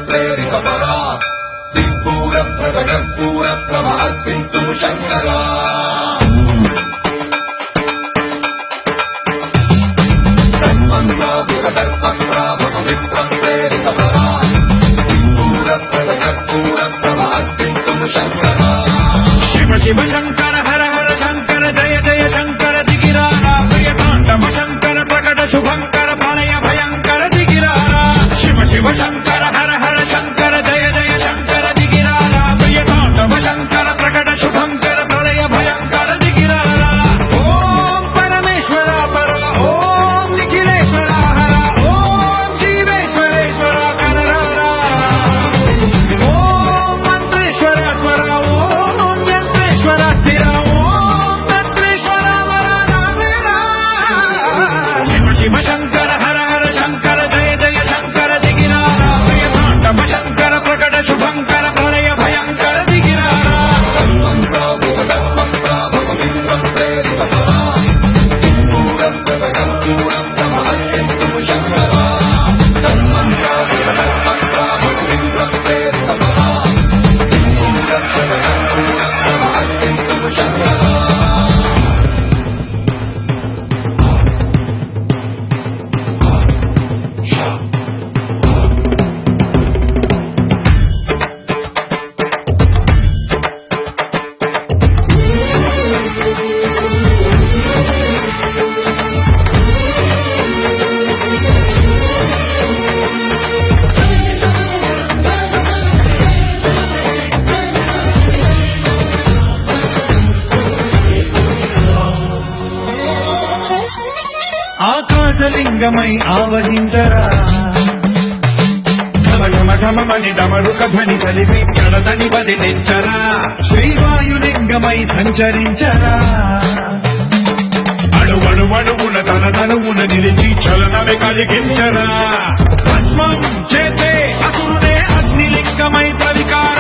प्रेरितपरा दिक्पूरप्रकटपूरप्रभ अर्पितुं शङ्करा प्रेरितपरा दिक्पूरप्रकटपूरप्रभ अर्पितुं शङ्करा शिव शिव शङ्कर हर हर शङ्कर जय जय शङ्कर दिगिरारा प्रियताण्डव शङ्कर प्रकट शुभङ्कर प्रलय भयङ्कर दिगिरारा शिव शिव शङ्कर हर हर शङ्कर जय जय शङ्कर दिगिरारा प्रियताण्डव शङ्कर प्रकट शुभङ्कर प्रलय भयङ्कर दिगिरारा ॐ परमेश्वर पर ॐ निखिलेश्वर हर ॐ जीवेश्वरेश्वर कनरारा ॐ मन्त्रेश्वर स्वर ॐ यन्त्रेश्वर स्थिर ॐ तन्त्रेश्वर वरदामेरा शिव शिव शङ्कर हर हर शङ्कर जय जय शङ्कर दिगिरारा प्रियताण्डव शङ्कर प्रकट शुभङ्कर प्रलय भयङ्कर दिगिरारा ఆకాశలింగమై ఆవహించరా ఢమఢమని డమరుక ధ్వని కలిపి చడదని వదిలించరా శ్రీవాయులింగమై సంచరించరా అణువణువున తన తనువున నిలిచి చలనమే కలిగించరా భస్మం చేసే అసురునే అగ్నిలింగమై ప్రవికార